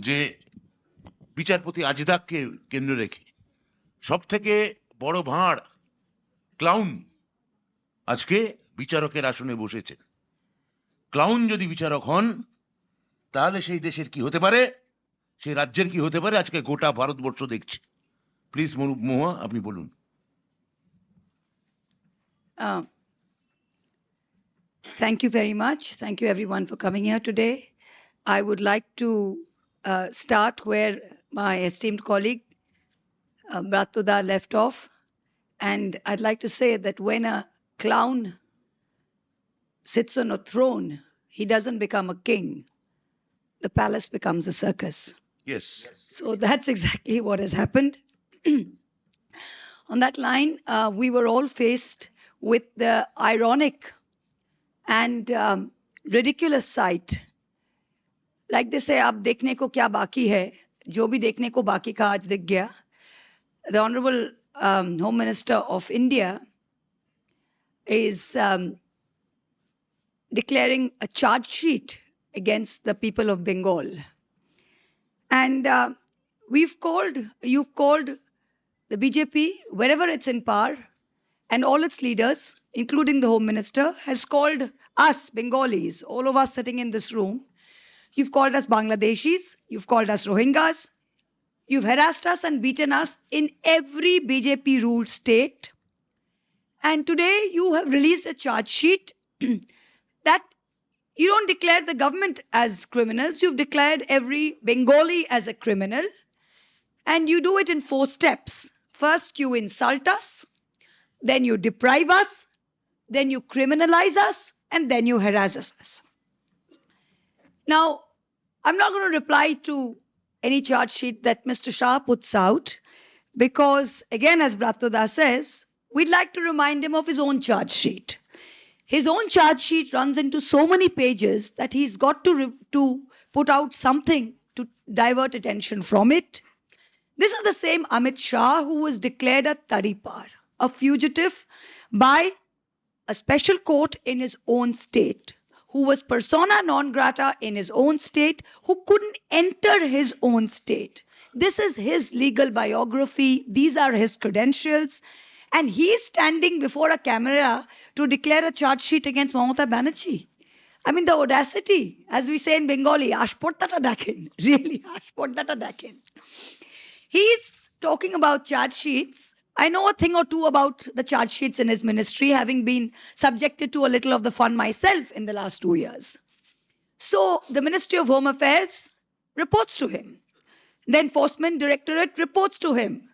যে বিচারপতি আজদাককে কেন্দ্র রেখে সব থেকে বড় ভাঁড় ক্লাউন আজকে বিচারকের আসনে বসেছেন। ক্লাউন যদি বিচারক হন তাহলে সেই দেশের কি হতে পারে, সেই রাজ্যের কি হতে পারে, আজকে গোটা ভারতবর্ষ দেখছে। প্লিজ মহুয়া, আপনি বলুন। Thank you very much. Thank you everyone for coming here today. I would like to start where my esteemed colleague Bratoda left off. And I'd like to say that when a clown sits on a throne, he doesn't become a king. The palace becomes a circus. Yes. So that's exactly what has happened. On that line, we were all faced with the ironic and ridiculous sight. Like they say, ab dekhne ko kya baki hai, jo bhi dekhne ko baki ka aaj dikh gaya. The Honorable Home Minister of India is declaring a charge sheet against the people of Bengal. And you've called the BJP, wherever it's in power, and all its leaders, including the Home Minister, has called us Bengalis, all of us sitting in this room. You've called us Bangladeshis, you've called us Rohingyas, you've harassed us and beaten us in every BJP-ruled state. And today you have released a charge sheet that you don't declare the government as criminals, you've declared every Bengali as a criminal. And you do it in 4 steps. First, you insult us, then you deprive us, then you criminalize us, and then you harass us. Now, I'm not going to reply to any charge sheet that Mr. Shah puts out because, again, as Bratoda says, we'd like to remind him of his own charge sheet. His own charge sheet runs into so many pages that he's got to put out something to divert attention from it. This is the same Amit Shah who was declared a taripar, a fugitive by a special court in his own state, who was persona non grata in his own state, who couldn't enter his own state. This is his legal biography. These are his credentials. And he is standing before a camera to declare a charge sheet against Mamata Banerjee. I mean, the audacity, as we say in Bengali, ashportata dakhen, really, ashportata dakhen. He's talking about charge sheets. I know a thing or two about the charge sheets in his ministry, having been subjected to a little of the fun myself in the last 2 years. So the Ministry of Home Affairs reports to him. The Enforcement Directorate reports to him.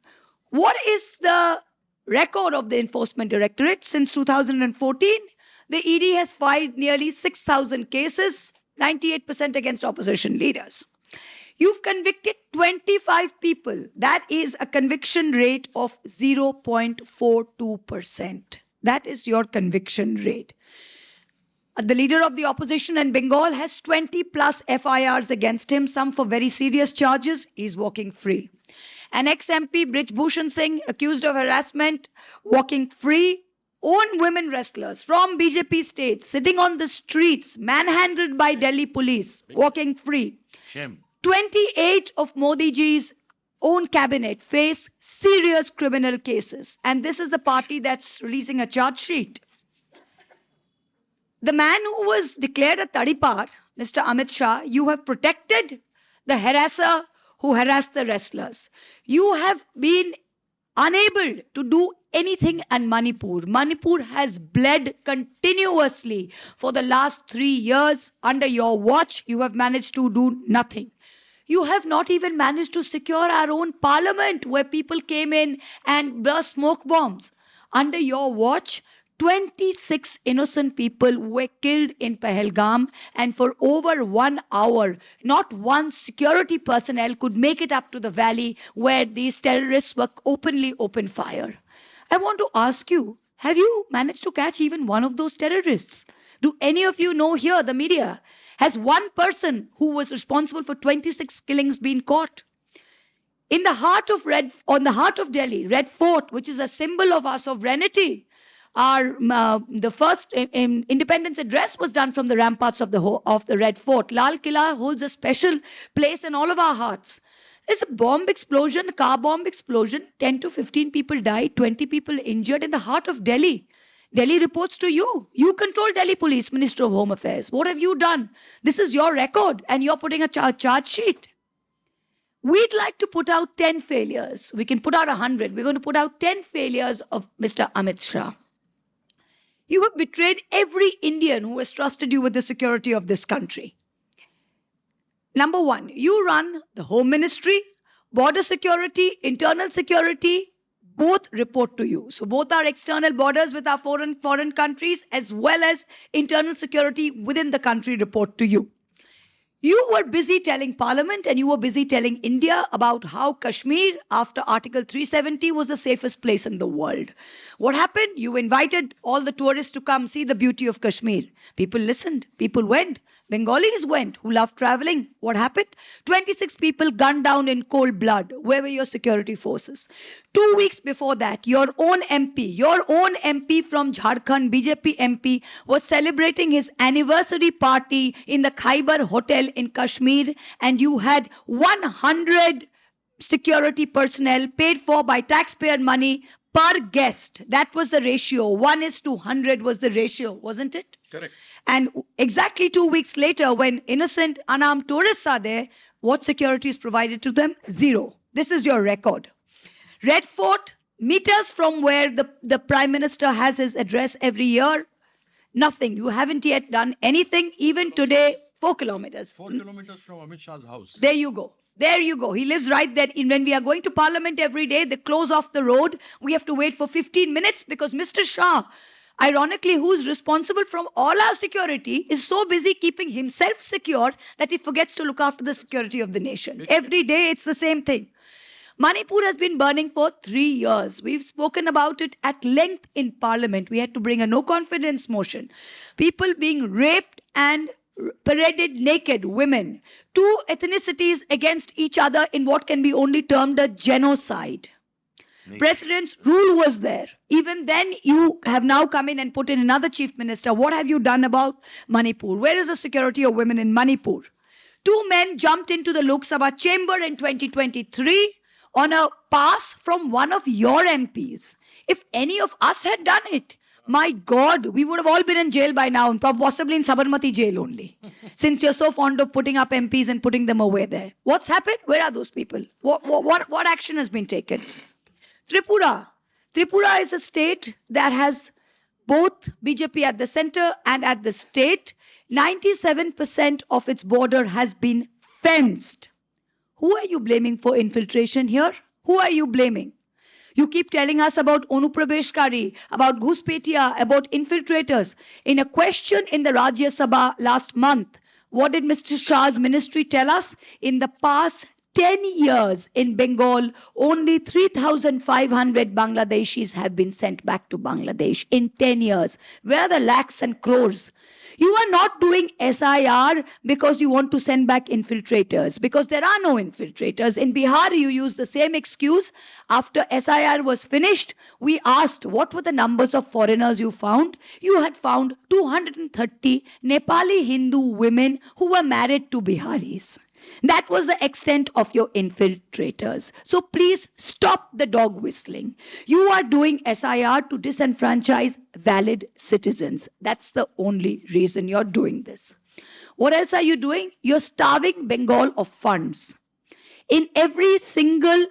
What is the record of the Enforcement Directorate? Since 2014, the ED has filed nearly 6,000 cases, 98% against opposition leaders. You've convicted 25 people. That is a conviction rate of 0.42%. That is your conviction rate. The leader of the opposition in Bengal has 20 plus FIRs against him, some for very serious charges. He's walking free. An ex-MP, Brij Bhushan Singh, accused of harassment, walking free. Own women wrestlers from BJP states sitting on the streets, manhandled by Delhi police, walking free. Shame. 28 of Modi ji's own cabinet face serious criminal cases. And this is the party that's releasing a charge sheet. The man who was declared a taripar, Mr. Amit Shah, you have protected the harasser who harassed the wrestlers. You have been unable to do anything in Manipur. Manipur has bled continuously for the last 3 years. Under your watch, you have managed to do nothing. You have not even managed to secure our own parliament where people came in and burst smoke bombs. Under your watch, 26 innocent people were killed in Pahalgam, and for over 1 hour, not one security personnel could make it up to the valley where these terrorists were open fire. I want to ask you, have you managed to catch even one of those terrorists? Do any of you know here, the media, has one person who was responsible for 26 killings been caught? On the heart of Delhi, Red Fort, which is a symbol of our sovereignty, the first independence address was done from the ramparts of the Red Fort. Lal Killa holds a special place in all of our hearts. There's a bomb explosion, a car bomb explosion. 10 to 15 people died, 20 people injured in the heart of Delhi. Delhi reports to you. You control Delhi Police, Minister of Home Affairs. What have you done? This is your record, and you're putting a charge sheet. We'd like to put out 10 failures. We can put out 100. We're going to put out 10 failures of Mr. Amit Shah. You have betrayed every Indian who has trusted you with the security of this country. Number one, you run the Home Ministry, border security, internal security, both report to you. So both our external borders with our foreign countries as well as internal security within the country report to you. You were busy telling Parliament and you were busy telling India about how Kashmir after Article 370 was the safest place in the world. What happened? You invited all the tourists to come see the beauty of Kashmir. People listened. People went. Bengalis went who loved traveling. What happened? 26 people gunned down in cold blood. Where were your security forces? 2 weeks before that, your own MP from Jharkhand, BJP MP, was celebrating his anniversary party in the Khyber Hotel in Kashmir, and you had 100 security personnel paid for by taxpayer money per guest. That was the ratio. 1:100 was the ratio, wasn't it? Correct. And exactly 2 weeks later, when innocent, unarmed tourists are there, what security is provided to them? Zero. This is your record. Red Fort, meters from where the Prime Minister has his address every year, nothing. You haven't yet done anything. Even today, 4 kilometers. 4 kilometers from Amit Shah's house. There you go. There you go. He lives right there. When we are going to Parliament every day, they close off the road. We have to wait for 15 minutes because Mr. Shah, ironically, who is responsible from all our security, is so busy keeping himself secure that he forgets to look after the security of the nation. Every day, it's the same thing. Manipur has been burning for 3 years. We've spoken about it at length in Parliament. We had to bring a no confidence motion. People being raped and paraded naked, women. 2 ethnicities against each other in what can be only termed a genocide. President's rule was there. Even then, you have now come in and put in another chief minister. What have you done about Manipur? Where is the security of women in Manipur? 2 men jumped into the Lok Sabha chamber in 2023 on a pass from one of your MPs. If any of us had done it, my God, we would have all been in jail by now, and possibly in Sabarmati jail only. Since you're so fond of putting up MPs and putting them away there. What's happened? Where are those people? What action has been taken? Tripura. Tripura is a state that has both BJP at the center and at the state. 97% of its border has been fenced. Who are you blaming for infiltration here? Who are you blaming? You keep telling us about Onuprabeshkari, about Ghuspetia, about infiltrators. In a question in the Rajya Sabha last month, what did Mr. Shah's ministry tell us? In the past 10 years in Bengal, only 3,500 Bangladeshis have been sent back to Bangladesh in 10 years. Where are the lakhs and crores? You are not doing SIR because you want to send back infiltrators, because there are no infiltrators. In Bihar, you use the same excuse. After SIR was finished, we asked what were the numbers of foreigners you found. You had found 230 Nepali Hindu women who were married to Biharis. That was the extent of your infiltrators. So please stop the dog whistling. You are doing SIR to disenfranchise valid citizens. That's the only reason you're doing this. What else are you doing? You're starving Bengal of funds. In every single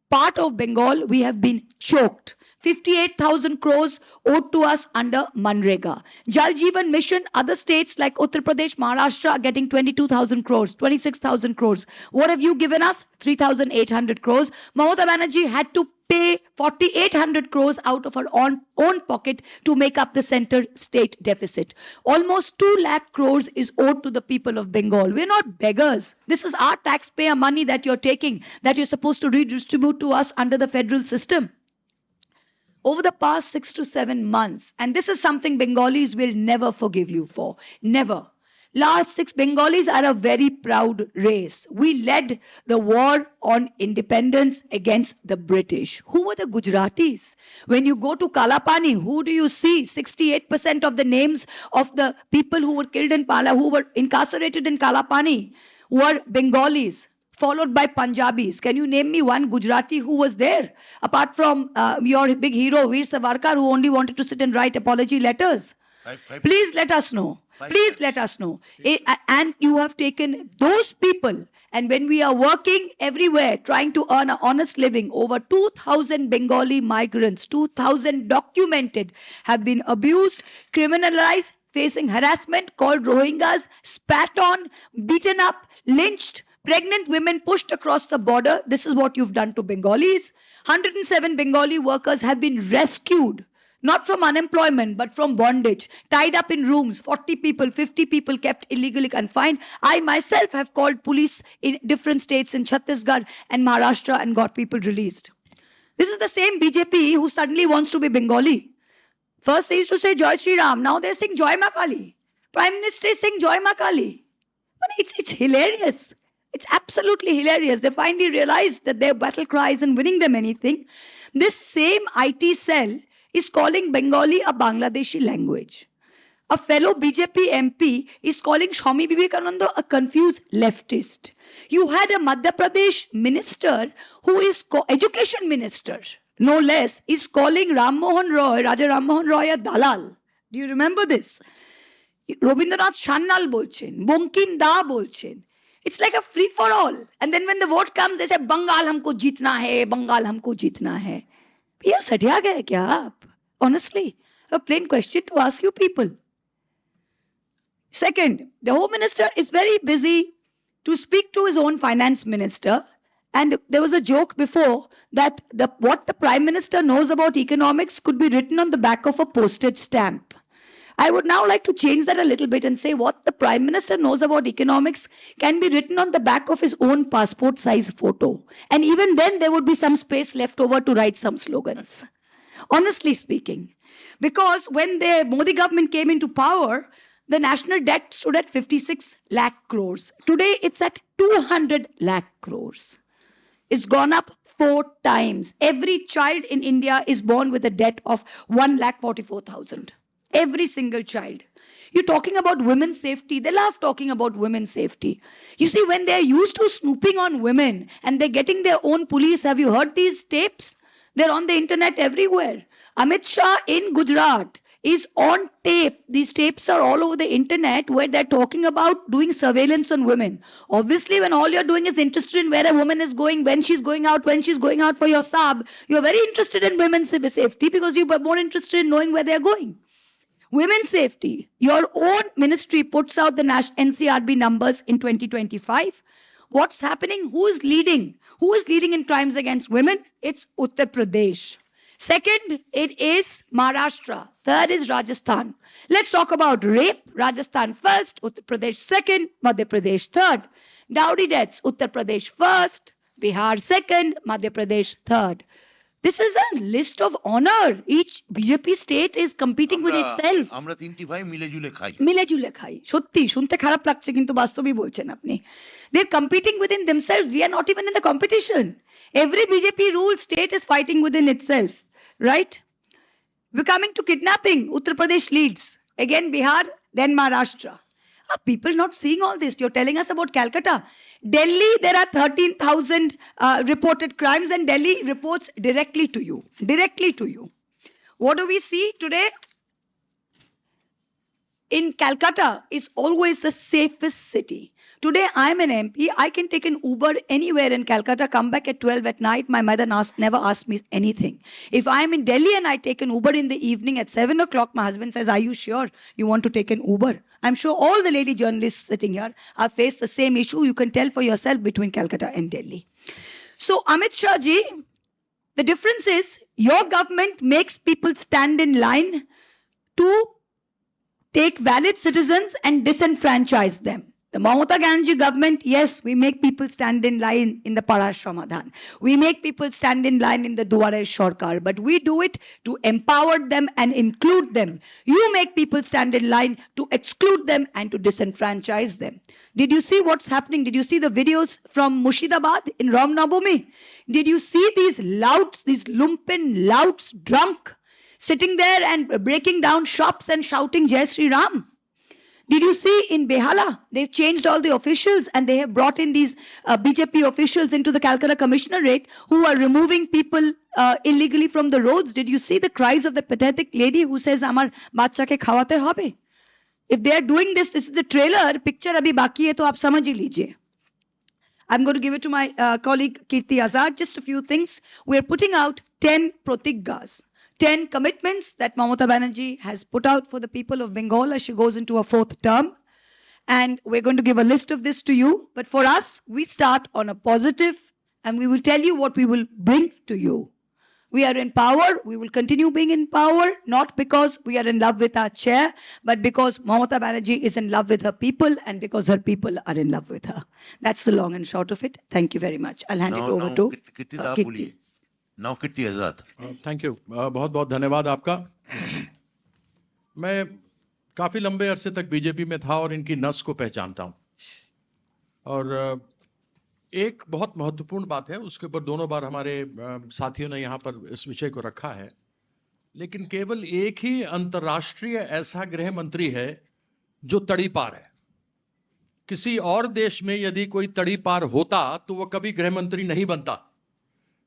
part of Bengal, we have been choked. 58,000 crores owed to us under Manrega. Jal Jeevan Mission, other states like Uttar Pradesh, Maharashtra are getting 22,000 crores, 26,000 crores. What have you given us? 3,800 crores. Mamata Banerjee had to pay 4,800 crores out of her own pocket to make up the center state deficit. Almost 2 lakh crores is owed to the people of Bengal. We're not beggars. This is our taxpayer money that you're taking, that you're supposed to redistribute to us under the federal system. Over the past 6 to 7 months, and this is something Bengalis will never forgive you for, never. Last 6 Bengalis are a very proud race. We led the war on independence against the British. Who were the Gujaratis? When you go to Kalapani, who do you see? 68% of the names of the people who were killed in who were incarcerated in Kalapani were Bengalis, followed by Punjabis. Can you name me one Gujarati who was there? Apart from your big hero, Veer Savarkar, who only wanted to sit and write apology letters. Please let us know. Please let us know. And you have taken those people, and when we are working everywhere trying to earn an honest living, over 2,000 Bengali migrants, 2,000 documented, have been abused, criminalized, facing harassment, called Rohingyas, spat on, beaten up, lynched, pregnant women pushed across the border. This is what you've done to Bengalis. 107 Bengali workers have been rescued. Not from unemployment, but from bondage, tied up in rooms, 40 people, 50 people kept illegally confined. I myself have called police in different states in Chhattisgarh and Maharashtra and got people released. This is the same BJP who suddenly wants to be Bengali. First they used to say Joy Shri Ram, now they're saying Joy Ma Kali. Prime Minister is saying Joy Ma Kali. It's hilarious. It's absolutely hilarious. They finally realized that their battle cry isn't winning them anything. This same IT cell is calling Bengali a Bangladeshi language. A fellow BJP MP is calling Swami Vivekananda a confused leftist. You had a Madhya Pradesh minister who is education minister, no less, is calling Raja Ram Mohan Roy a dalal. Do you remember this? Rabindranath Shannal bolchen, Bonkim Da bolchen. It's like a free for all. And then when the vote comes, they say, Bengal humko jeetna hai, Bengal humko jeetna hai. भैया सटिया गए क्या आप? Honestly, a plain question to ask you people. Second, the Home Minister is very busy to speak to his own finance minister. And there was a joke before that what the Prime Minister knows about economics could be written on the back of a postage stamp. I would now like to change that a little bit and say what the Prime Minister knows about economics can be written on the back of his own passport size photo. And even then there would be some space left over to write some slogans. Honestly speaking. Because when the Modi government came into power, the national debt stood at 56 lakh crores. Today it's at 200 lakh crores. It's gone up 4 times. Every child in India is born with a debt of 1,44,000. Every single child. You're talking about women's safety. They love talking about women's safety. You see, when they're used to snooping on women and they're getting their own police, have you heard these tapes? They're on the internet everywhere. Amit Shah in Gujarat is on tape. These tapes are all over the internet where they're talking about doing surveillance on women. Obviously, when all you're doing is interested in where a woman is going, when she's going out for your sab, you're very interested in women's safety because you're more interested in knowing where they're going. Women's safety. Your own ministry puts out the NCRB numbers in 2025. What's happening? Who is leading? Who is leading in crimes against women? It's Uttar Pradesh. Second, it is Maharashtra. Third is Rajasthan. Let's talk about rape. Rajasthan first, Uttar Pradesh second, Madhya Pradesh third. Dowry deaths, Uttar Pradesh first, Bihar second, Madhya Pradesh third. This is a list of honor. Each BJP state is competing with itself. আমরা তিনটি ভাই মিলে ঝুলে খাই। মিলে ঝুলে খাই। সত্যি শুনতে খারাপ লাগছে কিন্তু বাস্তবই বলছেন আপনি। They're competing within themselves. We are not even in the competition. Every BJP ruled state is fighting within itself. Right? We're coming to kidnapping. Uttar Pradesh leads. Again Bihar, then Maharashtra. Are people not seeing all this? You're telling us about Calcutta. Delhi, there are 13,000 reported crimes and Delhi reports directly to you. Directly to you. What do we see today? In Calcutta is always the safest city. Today, I'm an MP. I can take an Uber anywhere in Calcutta, come back at 12 at night. My mother never asked me anything. If I'm in Delhi and I take an Uber in the evening at 7 o'clock, my husband says, are you sure you want to take an Uber? I'm sure all the lady journalists sitting here have faced the same issue. You can tell for yourself between Calcutta and Delhi. So, Amit Shah ji, the difference is your government makes people stand in line to take valid citizens and disenfranchise them. The Mamata Banerjee government, yes, we make people stand in line in the Parash Samadhan. We make people stand in line in the Duare Shorkar, but we do it to empower them and include them. You make people stand in line to exclude them and to disenfranchise them. Did you see what's happening? Did you see the videos from Mushidabad in Ram Navami? Did you see these louts, these lumpen louts, drunk, sitting there and breaking down shops and shouting Jai Sri Ram? Did you see in Behala, they've changed all the officials and they have brought in these BJP officials into the Calcutta Commissionerate who are removing people illegally from the roads? Did you see the cries of the pathetic lady who says, Amar bacha ke khawate hobe? If they are doing this, this is the trailer, picture abhi baki hai to aap samajh hi lijiye. I'm going to give it to my colleague Kirti Azad. Just a few things. We are putting out 10 protiggas. 10 commitments that Mamata Banerjee has put out for the people of Bengal as she goes into her 4th term. And we're going to give a list of this to you. But for us, we start on a positive and we will tell you what we will bring to you. We are in power. We will continue being in power, not because we are in love with our chair, but because Mamata Banerjee is in love with her people and because her people are in love with her. That's the long and short of it. Thank you very much. I'll hand it over to Kirti. Now Kirti Azad. Thank you बहुत बहुत धन्यवाद आपका. मैं काफी लंबे अरसे तक BJP में था और इनकी नस को पहचानता हूं. और एक बहुत महत्वपूर्ण बात है, उसके ऊपर दोनों बार हमारे साथियों ने यहाँ पर इस विषय को रखा है, लेकिन केवल एक ही अंतर्राष्ट्रीय ऐसा गृह मंत्री है जो तड़ीपार है. किसी और देश में यदि कोई तड़ीपार होता तो वो कभी गृह मंत्री नहीं बनता.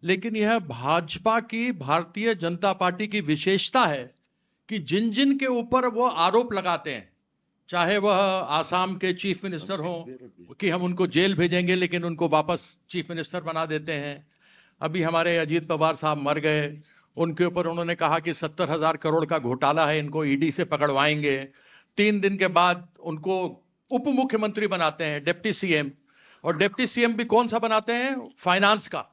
लेकिन यह भाजपा की, भारतीय जनता पार्टी की विशेषता है कि जिन जिन के ऊपर वो आरोप लगाते हैं, चाहे वह आसाम के चीफ मिनिस्टर हों कि हम उनको जेल भेजेंगे लेकिन उनको वापस चीफ मिनिस्टर बना देते हैं. अभी हमारे अजीत पवार साहब मर गए, उनके ऊपर उन्होंने कहा कि 70,000 करोड़ का घोटाला है, इनको ईडी से पकड़वाएंगे. 3 दिन के बाद उनको उप मुख्यमंत्री बनाते हैं, डिप्टी सीएम. और डिप्टी सीएम भी कौन सा बनाते हैं? फाइनेंस का,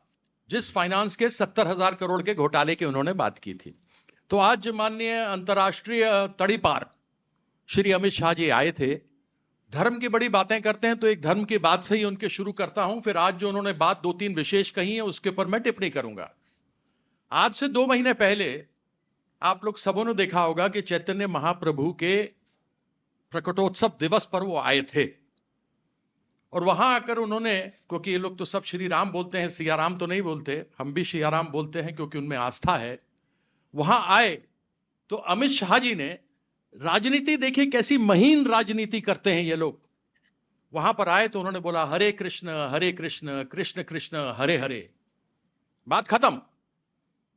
जिस फाइनेंस के 70,000 करोड़ के घोटाले की उन्होंने बात की थी. तो आज माननीय अंतर्राष्ट्रीय तड़ीपार श्री अमित शाह जी आए थे. धर्म की बड़ी बातें करते हैं तो एक धर्म की बात से ही उनके शुरू करता हूं, फिर आज जो उन्होंने बात 2-3 विशेष कही है उसके ऊपर मैं टिप्पणी करूंगा. आज से 2 महीने पहले आप लोग सबों ने देखा होगा कि चैतन्य महाप्रभु के प्रकटोत्सव दिवस पर वो आए थे. और वहां आकर उन्होंने, क्योंकि ये लोग तो सब श्री राम बोलते हैं, सिया राम तो नहीं बोलते, हम भी सिया राम बोलते हैं क्योंकि उनमें आस्था है. वहां आए तो अमित शाह जी ने राजनीति देखी, कैसी महीन राजनीति करते हैं ये लोग. वहां पर आए तो उन्होंने बोला हरे कृष्ण कृष्ण कृष्ण हरे हरे. बात खत्म.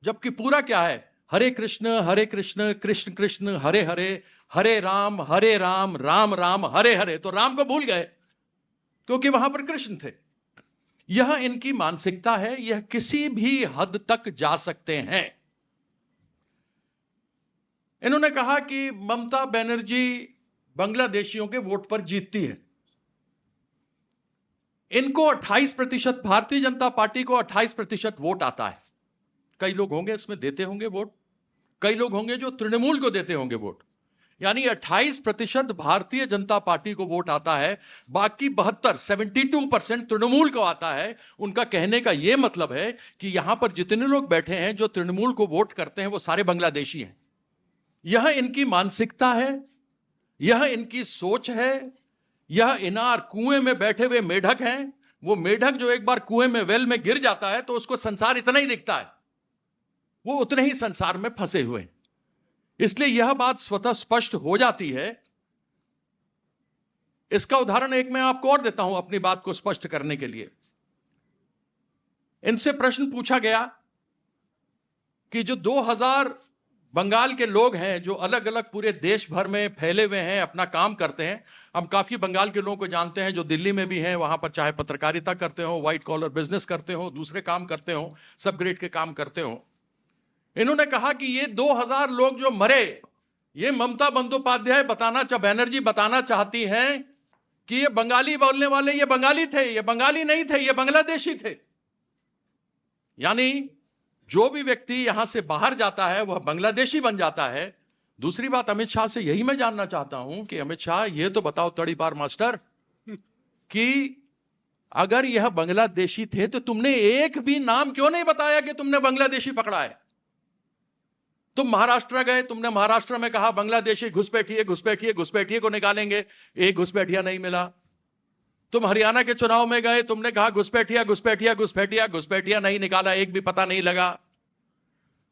जबकि पूरा क्या है? हरे कृष्ण कृष्ण कृष्ण हरे हरे, हरे राम राम राम हरे हरे. तो राम को भूल गए क्योंकि वहां पर कृष्ण थे. यह इनकी मानसिकता है, यह किसी भी हद तक जा सकते हैं. इन्होंने कहा कि ममता बनर्जी बांग्लादेशियों के वोट पर जीतती है. इनको 28%, भारतीय जनता पार्टी को 28% वोट आता है. कई लोग होंगे इसमें देते होंगे वोट, कई लोग होंगे जो तृणमूल को देते होंगे वोट. यानी 28% भारतीय जनता पार्टी को वोट आता है, बाकी 72% तृणमूल को आता है. उनका कहने का यह मतलब है कि यहां पर जितने लोग बैठे हैं जो तृणमूल को वोट करते हैं वो सारे बांग्लादेशी हैं. यह इनकी मानसिकता है, यह इनकी सोच है. यह इनार कुएं में बैठे हुए मेढक हैं. वो मेढक जो एक बार कुएं में, वेल में गिर जाता है तो उसको संसार इतना ही दिखता है, वो उतने ही संसार में फंसे हुए हैं. इसलिए यह बात स्वतः स्पष्ट हो जाती है. इसका उदाहरण एक मैं आपको और देता हूं अपनी बात को स्पष्ट करने के लिए. इनसे प्रश्न पूछा गया कि जो 2000 बंगाल के लोग हैं जो अलग अलग पूरे देश भर में फैले हुए हैं, अपना काम करते हैं. हम काफी बंगाल के लोगों को जानते हैं जो दिल्ली में भी हैं, वहां पर चाहे पत्रकारिता करते हो, व्हाइट कॉलर बिजनेस करते हो, दूसरे काम करते हो, सब ग्रेड के काम करते हो. इन्होंने कहा कि ये 2000 लोग जो मरे, ये ममता बंदोपाध्याय बनर्जी बताना चाहती हैं कि ये बंगाली बोलने वाले ये बंगाली थे, ये बंगाली नहीं थे, ये बांग्लादेशी थे. यानी जो भी व्यक्ति यहां से बाहर जाता है वह बांग्लादेशी बन जाता है. दूसरी बात अमित शाह से यही मैं जानना चाहता हूं कि अमित शाह ये तो बताओ तड़ीपार मास्टर, कि अगर यह बांग्लादेशी थे तो तुमने एक भी नाम क्यों नहीं बताया कि तुमने बांग्लादेशी पकड़ा है? तुम महाराष्ट्र गए, तुमने महाराष्ट्र में कहा बांग्लादेशी घुसपैठिए घुसपैठिए घुसपैठिए को निकालेंगे, एक घुसपैठिया नहीं मिला। तुम हरियाणा के चुनाव में गए, तुमने कहा घुसपैठिया घुसपैठिया घुसपैठिया घुसपैठिया नहीं निकाला, एक भी पता नहीं लगा।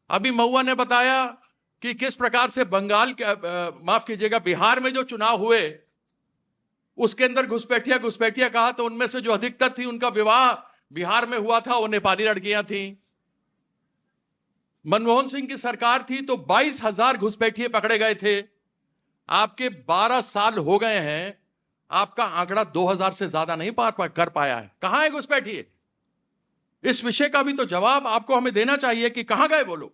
अभी महुआ ने बताया कि किस प्रकार से बंगाल माफ कीजिएगा बिहार में जो चुनाव हुए उसके अंदर घुसपैठिया घुसपैठिया कहा, तो उनमें से जो अधिकतर थी उनका विवाह बिहार में हुआ था, वो नेपाली लड़कियां थी। मनमोहन सिंह की सरकार थी तो 22,000 घुसपैठिए पकड़े गए थे। आपके 12 साल हो गए हैं, आपका आंकड़ा 2,000 से ज्यादा नहीं पार कर पाया है। कहां है घुसपैठिए? इस विषय का भी तो जवाब आपको हमें देना चाहिए कि कहां गए वो लोग।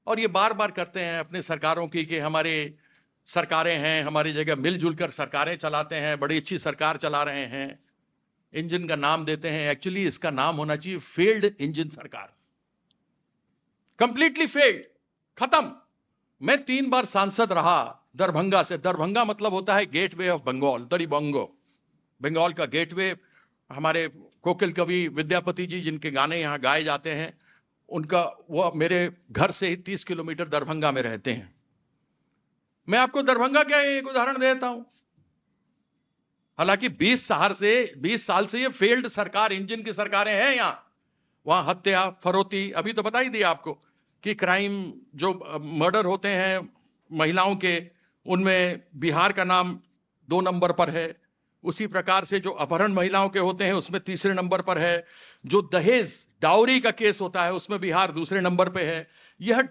और ये बार बार करते हैं अपने सरकारों की कि हमारे सरकारें हैं, हमारी जगह मिलजुल कर सरकारें चलाते हैं, बड़ी अच्छी सरकार चला रहे हैं, इंजन का नाम देते हैं। एक्चुअली इसका नाम होना चाहिए फेल्ड इंजन सरकार, कंप्लीटली फेल्ड, खत्म। मैं 3 बार सांसद रहा दरभंगा से। दरभंगा मतलब होता है गेटवे ऑफ बंगाल, दरिबंगो, बंगाल का गेटवे। हमारे कोकिल कवि विद्यापति जी जिनके गाने यहां गाए जाते हैं, उनका वो मेरे घर से ही 30 किलोमीटर दरभंगा में रहते हैं। मैं आपको दरभंगा का एक उदाहरण देता हूं। हालांकि 20 साल से ये फेल्ड सरकार, इंजन की सरकारें हैं यहां। वहां हत्या, फरोती, अभी तो बता ही दिया आपको कि क्राइम जो मर्डर होते हैं महिलाओं के, उनमें बिहार का नाम 2 नंबर पर है। उसी प्रकार से जो अपहरण महिलाओं के होते हैं उसमें तीसरे नंबर पर है। जो दहेज डाउरी का केस होता है उसमें बिहार दूसरे नंबर पे है। यह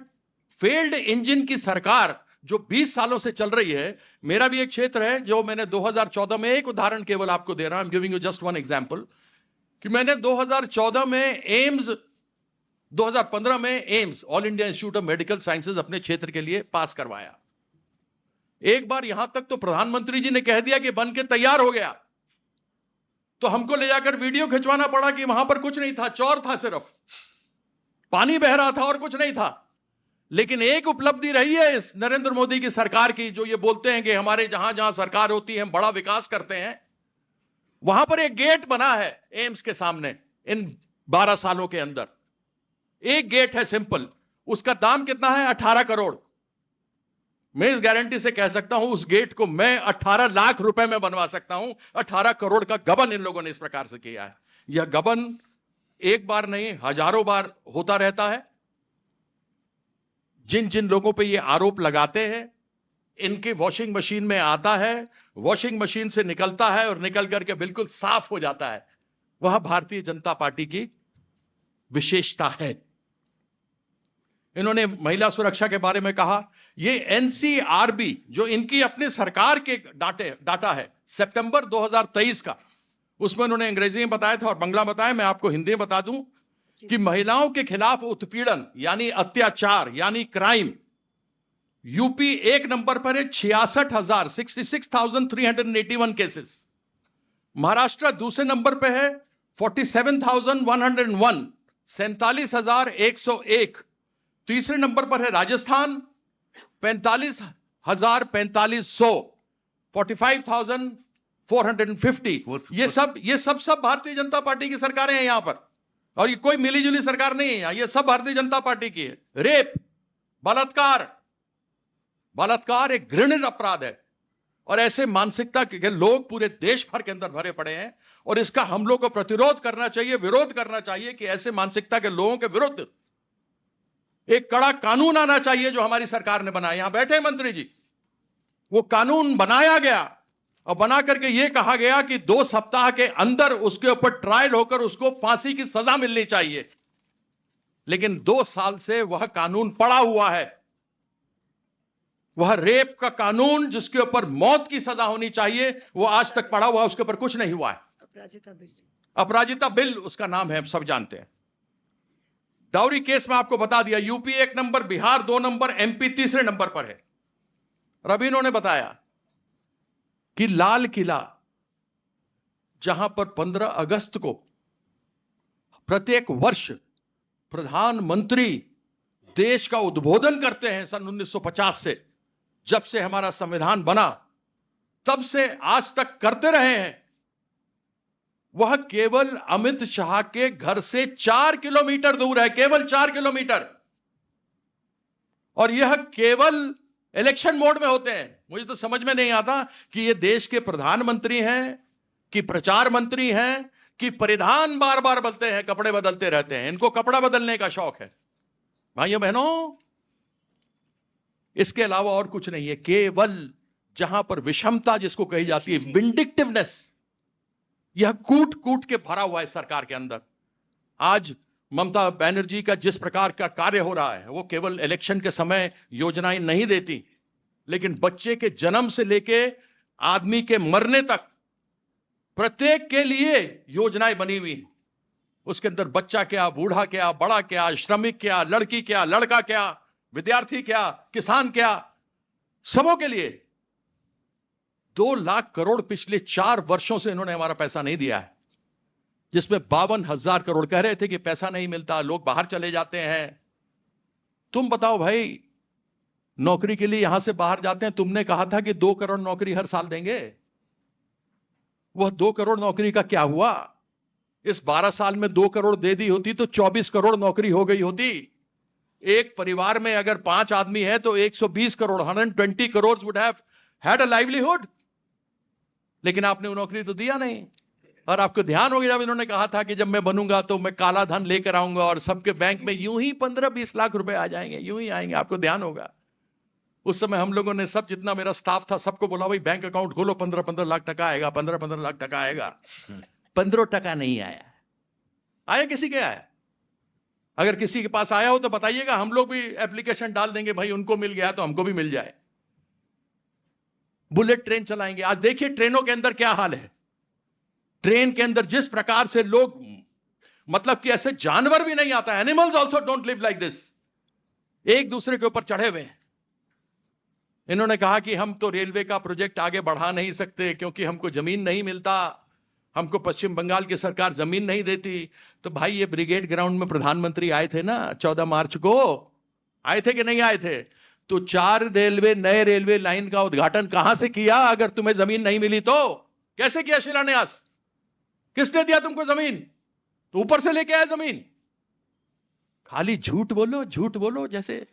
फेल्ड इंजन की सरकार जो 20 सालों से चल रही है। मेरा भी एक क्षेत्र है जो मैंने 2014 में, एक उदाहरण केवल आपको दे रहा हूं, I am giving you just one example, कि मैंने 2014 में एम्स, 2015 में AIIMS all India institute of medical sciences अपने क्षेत्र के लिए पास करवाया। एक बार यहां तक तो प्रधानमंत्री जी ने कह दिया कि बन के तैयार हो गया, तो हमको ले जाकर वीडियो खिंचवाना पड़ा कि वहां पर कुछ नहीं था, चौर था, सिर्फ पानी बह रहा था और कुछ नहीं था। लेकिन एक उपलब्धि रही है इस नरेंद्र मोदी की सरकार की, जो ये बोलते हैं कि हमारे जहां जहां सरकार होती है हम बड़ा विकास करते हैं। वहां पर एक गेट बना है एम्स के सामने इन 12 सालों के अंदर। एक गेट है सिंपल, उसका दाम कितना है? 18 करोड़। मैं इस गारंटी से कह सकता हूं उस गेट को मैं 18 लाख रुपए में बनवा सकता हूं। 18 करोड़ का गबन इन लोगों ने इस प्रकार से किया है। यह गबन एक बार नहीं, हजारों बार होता रहता है। जिन जिन लोगों पे ये आरोप लगाते हैं, इनके वॉशिंग मशीन में आता है, वॉशिंग मशीन से निकलता है और निकल करके बिल्कुल साफ हो जाता है। वह भारतीय जनता पार्टी की विशेषता है। इन्होंने महिला सुरक्षा के बारे में कहा। ये एनसीआरबी जो इनकी अपनी सरकार के डाटा है सितंबर 2023 का, उसमें उन्होंने अंग्रेजी में बताया था और बांग्ला बताया। मैं आपको हिंदी में बता दूं कि महिलाओं के खिलाफ उत्पीड़न यानी अत्याचार यानी क्राइम, यूपी 1 नंबर पर है, 66,381 केसेस। महाराष्ट्र दूसरे नंबर पे है, 47,101, 47,101। तीसरे नंबर पर है राजस्थान, 45,4500, 45,450। ये सब भारतीय जनता पार्टी की सरकारें हैं यहां पर, और ये कोई मिलीजुली सरकार नहीं है। ये सब भारतीय जनता पार्टी की है। रेप, बलात्कार एक घृणित अपराध है, और ऐसे मानसिकता के लोग पूरे देश भर के अंदर भरे पड़े हैं, और इसका हम लोग को प्रतिरोध करना चाहिए, विरोध करना चाहिए कि ऐसे मानसिकता के लोगों के विरुद्ध एक कड़ा कानून आना चाहिए जो हमारी सरकार ने बनाया। यहां बैठे मंत्री जी, वो कानून बनाया गया और बना करके यह कहा गया कि 2 सप्ताह के अंदर उसके ऊपर ट्रायल होकर उसको फांसी की सजा मिलनी चाहिए। लेकिन 2 साल से वह कानून पड़ा हुआ है। वह रेप का कानून जिसके ऊपर मौत की सजा होनी चाहिए, वो आज तक पड़ा हुआ, उसके ऊपर कुछ नहीं हुआ है। अपराजिता बिल उसका नाम है, सब जानते हैं। डाउरी केस में आपको बता दिया, UP 1 number, Bihar 2 number, MP तीसरे नंबर पर है। रवि ने बताया कि लाल किला, जहां पर 15 अगस्त को प्रत्येक वर्ष प्रधानमंत्री देश का उद्बोधन करते हैं, सन 1950 से, जब से हमारा संविधान बना तब से आज तक करते रहे हैं। वह केवल अमित शाह के घर से 4 किलोमीटर दूर है, केवल 4 किलोमीटर। और यह केवल इलेक्शन मोड में होते हैं। मुझे तो समझ में नहीं आता कि ये देश के प्रधानमंत्री हैं कि प्रचार मंत्री हैं कि परिधान बार बार बदलते हैं, कपड़े बदलते रहते हैं। इनको कपड़ा बदलने का शौक है। भाइयों बहनों, इसके अलावा और कुछ नहीं है। केवल जहां पर विषमता जिसको कही जाती है, विंडिक्टिवनेस, यह कूट कूट के भरा हुआ है सरकार के अंदर। आज ममता बनर्जी का जिस प्रकार का कार्य हो रहा है, वो केवल इलेक्शन के समय योजनाएं नहीं देती, लेकिन बच्चे के जन्म से लेके आदमी के मरने तक प्रत्येक के लिए योजनाएं बनी हुई हैं। उसके अंदर बच्चा क्या, बूढ़ा क्या, बड़ा क्या, श्रमिक क्या, लड़की क्या, लड़का क्या, विद्यार्थी क्या, किसान क्या, सबों के लिए 2 लाख करोड़ पिछले 4 वर्षों से इन्होंने हमारा पैसा नहीं दिया है, जिसमें 52,000 करोड़ कह रहे थे कि पैसा नहीं मिलता, लोग बाहर चले जाते हैं। तुम बताओ भाई, नौकरी के लिए यहां से बाहर जाते हैं, तुमने कहा था कि 2 करोड़ नौकरी हर साल देंगे। वह 2 करोड़ नौकरी का क्या हुआ? इस 12 साल में 2 करोड़ दे दी होती तो 24 करोड़ नौकरी हो गई होती। एक परिवार में अगर 5 आदमी है तो 120 crore, 120 crore would have had a livelihood. लेकिन आपने वो नौकरी तो दिया नहीं। और आपको ध्यान होगा जब इन्होंने कहा था कि जब मैं बनूंगा तो मैं काला धन लेकर आऊंगा और सबके बैंक में यूं ही 15-20 लाख रुपए आ जाएंगे, यूं ही आएंगे। आपको ध्यान होगा उस समय हम लोगों ने सब, जितना मेरा स्टाफ था, सबको बोला भाई बैंक अकाउंट खोलो, 15-15 लाख टका आएगा, 15-15 लाख टका आएगा। 15 टका नहीं आया। आया किसी के? आया? अगर किसी के पास आया हो तो बताइएगा, हम लोग भी एप्लीकेशन डाल देंगे भाई, उनको मिल गया तो हमको भी मिल जाए। बुलेट ट्रेन चलाएंगे। आज देखिए ट्रेनों के अंदर क्या हाल है। ट्रेन के अंदर जिस प्रकार से लोग, मतलब कि ऐसे जानवर भी नहीं आता, animals also don't live like this, एक दूसरे के ऊपर चढ़े हुए हैं। इन्होंने कहा कि हम तो रेलवे का प्रोजेक्ट आगे बढ़ा नहीं सकते क्योंकि हमको जमीन नहीं मिलता, हमको पश्चिम बंगाल की सरकार जमीन नहीं देती। तो भाई ये ब्रिगेड ग्राउंड में प्रधानमंत्री आए थे ना 14 मार्च को, आए थे कि नहीं आए थे? तो 4 नए रेलवे लाइन का उद्घाटन कहां से किया? अगर तुम्हें जमीन नहीं मिली तो कैसे किया शिलान्यास? किसने दिया तुमको जमीन? तो ऊपर से लेके आए जमीन। खाली झूठ बोलो, झूठ बोलो। जैसे